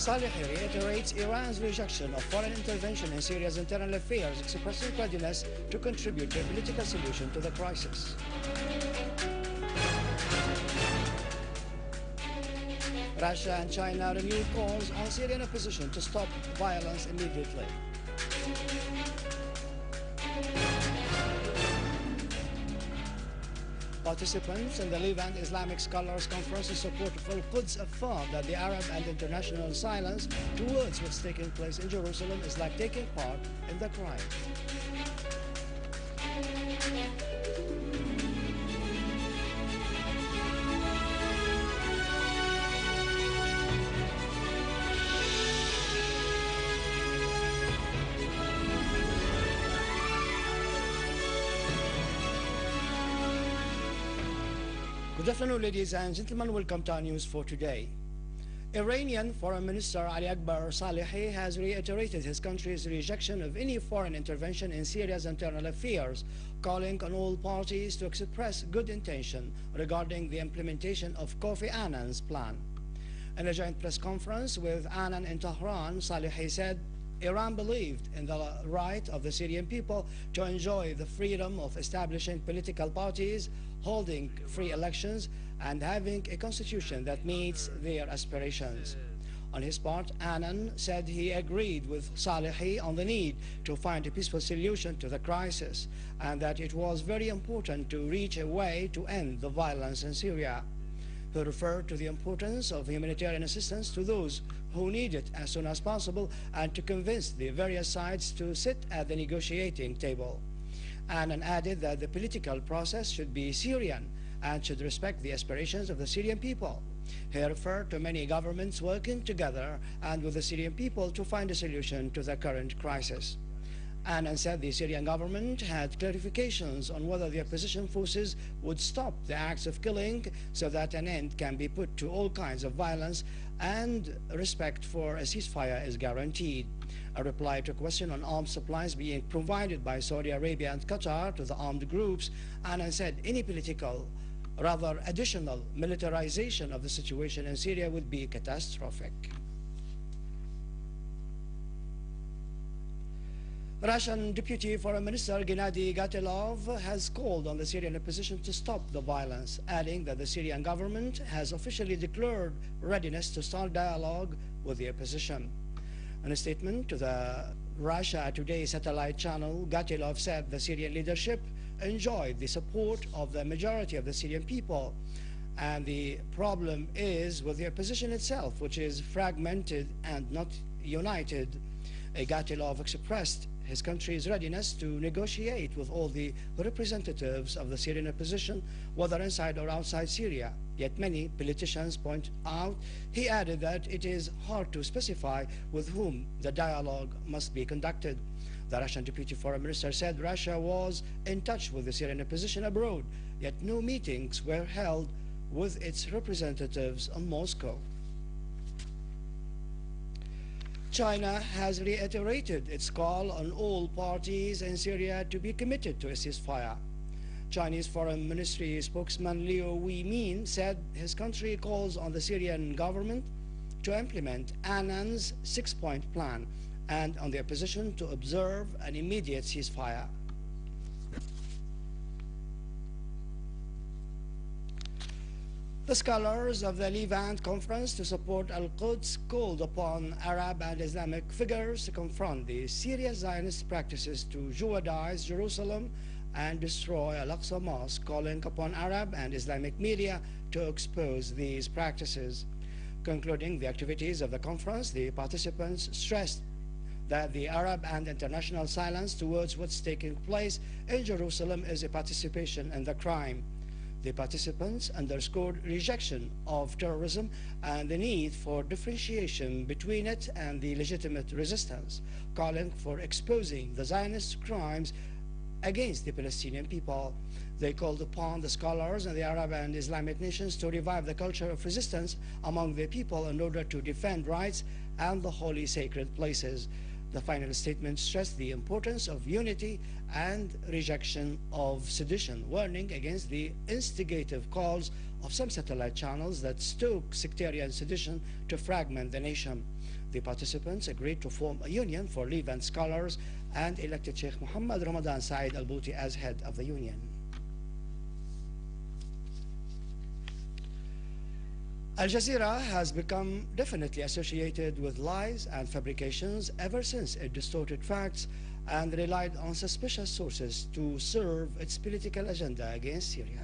Salehi reiterates Iran's rejection of foreign intervention in Syria's internal affairs, expressing readiness to contribute to a political solution to the crisis. Russia and China renewed calls on Syrian opposition to stop violence immediately. Participants in the Levant Islamic Scholars Conference in support of Al-Quds affirmed that the Arab and international silence towards what's taking place in Jerusalem is like taking part in the crime. Good afternoon, ladies and gentlemen. Welcome to our news for today. Iranian Foreign Minister Ali Akbar Salehi has reiterated his country's rejection of any foreign intervention in Syria's internal affairs, calling on all parties to express good intention regarding the implementation of Kofi Annan's plan. In a joint press conference with Annan in Tehran, Salehi said Iran believed in the right of the Syrian people to enjoy the freedom of establishing political parties, holding free elections, and having a constitution that meets their aspirations. On his part, Annan said he agreed with Salehi on the need to find a peaceful solution to the crisis and that it was very important to reach a way to end the violence in Syria. He referred to the importance of humanitarian assistance to those who need it as soon as possible and to convince the various sides to sit at the negotiating table. Annan added that the political process should be Syrian and should respect the aspirations of the Syrian people. He referred to many governments working together and with the Syrian people to find a solution to the current crisis. Annan said the Syrian government had clarifications on whether the opposition forces would stop the acts of killing so that an end can be put to all kinds of violence and respect for a ceasefire is guaranteed. A reply to a question on arms supplies being provided by Saudi Arabia and Qatar to the armed groups, Annan said any additional militarization of the situation in Syria would be catastrophic. Russian Deputy Foreign Minister Gennady Gatilov has called on the Syrian opposition to stop the violence, adding that the Syrian government has officially declared readiness to start dialogue with the opposition. In a statement to the Russia Today satellite channel, Gatilov said the Syrian leadership enjoyed the support of the majority of the Syrian people, and the problem is with the opposition itself, which is fragmented and not united. Gatilov expressed his country's readiness to negotiate with all the representatives of the Syrian opposition, whether inside or outside Syria. Yet many politicians point out, he added that it is hard to specify with whom the dialogue must be conducted. The Russian Deputy Foreign Minister said Russia was in touch with the Syrian opposition abroad, yet no meetings were held with its representatives in Moscow. China has reiterated its call on all parties in Syria to be committed to a ceasefire. Chinese Foreign Ministry spokesman Liu Weimin said his country calls on the Syrian government to implement Annan's six-point plan and on the opposition to observe an immediate ceasefire. The scholars of the Levant Conference to support Al-Quds called upon Arab and Islamic figures to confront the Syrian Zionist practices to Jewadize Jerusalem and destroy Al-Aqsa Mosque, calling upon Arab and Islamic media to expose these practices. Concluding the activities of the conference, the participants stressed that the Arab and international silence towards what's taking place in Jerusalem is a participation in the crime. The participants underscored rejection of terrorism and the need for differentiation between it and the legitimate resistance, calling for exposing the Zionist crimes against the Palestinian people. They called upon the scholars and the Arab and Islamic nations to revive the culture of resistance among their people in order to defend rights and the holy sacred places. The final statement stressed the importance of unity and rejection of sedition, warning against the instigative calls of some satellite channels that stoke sectarian sedition to fragment the nation. The participants agreed to form a union for Levant scholars and elected Sheikh Muhammad Ramadan Saeed Al-Bouti as head of the union. Al-Jazeera has become definitely associated with lies and fabrications ever since it distorted facts and relied on suspicious sources to serve its political agenda against Syria.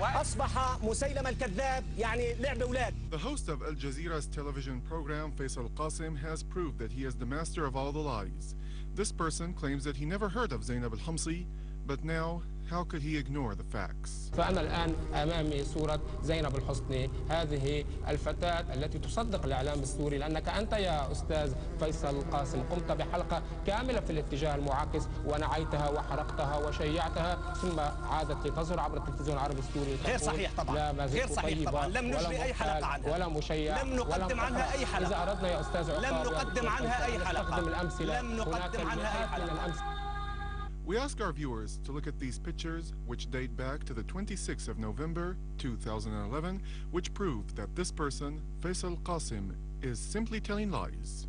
أصبح مسيلم الكذاب يعني لعب أولاد. The host of Al-Jazeera's television program, Faisal Qasim, has proved that he is the master of all the lies. This person claims that he never heard of Zainab al-Hamsi, but now, how could he ignore the facts? فأنا الآن أمامي صورة زينب الحسني، هذه الفتاة التي تصدق الإعلام السوري، لأنك أنت يا أستاذ فيصل قاسم قمت بحلقة كاملة في الاتجاه المعاكس ونعيتها وحرقتها وشيعتها، ثم عادت لتظهر عبر التلفزيون العربي السوري. غير صحيح طبعا. لا ما غير صحيح طبعا. لم نجري أي حلقة عنها. ولا مشيع. لم نقدم عنها أي حلقة. إذا أردنا يا أستاذ لم نقدم عنها أي حلقة. لم نقدم عنها أي حلقة. We ask our viewers to look at these pictures, which date back to the 26th of November 2011, which prove that this person, Faisal Qasim, is simply telling lies.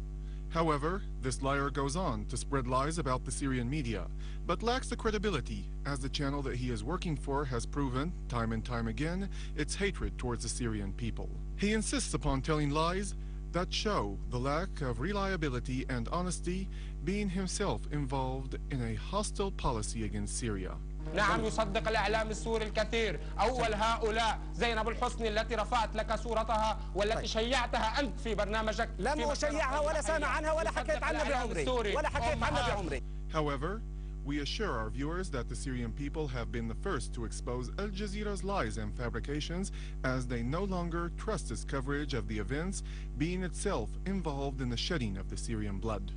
However, this liar goes on to spread lies about the Syrian media, but lacks the credibility, as the channel that he is working for has proven, time and time again, its hatred towards the Syrian people. He insists upon telling lies that show the lack of reliability and honesty, being himself involved in a hostile policy against Syria. نعم يصدق الإعلام السوري الكثير. أول هؤلاء زينب الحسني التي رفعت لك صورتها والتي شيعتها أنت في برنامجك. لم أشيعها ولا سامع عنها ولا حكيت عنها بعمري. ولا حكيت عنها بعمري. However, we assure our viewers that the Syrian people have been the first to expose Al Jazeera's lies and fabrications, as they no longer trust its coverage of the events, being itself involved in the shedding of the Syrian blood.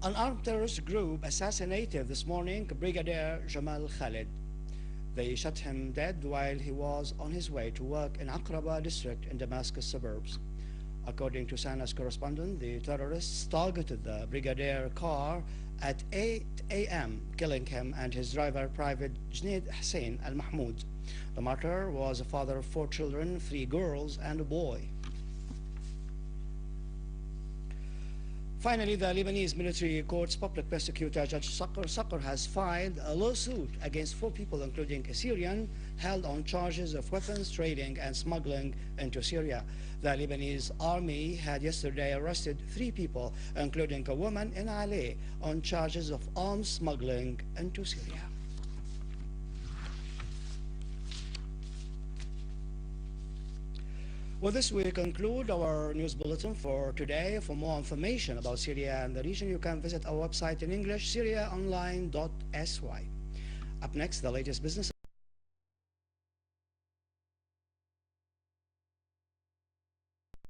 An armed terrorist group assassinated this morning Brigadier Jamal Khalid. They shot him dead while he was on his way to work in Aqraba district in Damascus suburbs. According to SANA's correspondent, the terrorists targeted the Brigadier car at 8 a.m., killing him and his driver, Private Jnaid Hussein Al-Mahmoud. The martyr was a father of 4 children, 3 girls and a boy. Finally, the Lebanese military court's public prosecutor, Judge Sakr, has filed a lawsuit against 4 people, including a Syrian, held on charges of weapons trading and smuggling into Syria. The Lebanese army had yesterday arrested 3 people, including a woman in Ali, on charges of arms smuggling into Syria. With this, we conclude our news bulletin for today. For more information about Syria and the region, you can visit our website in English, syriaonline.sy. Up next, the latest business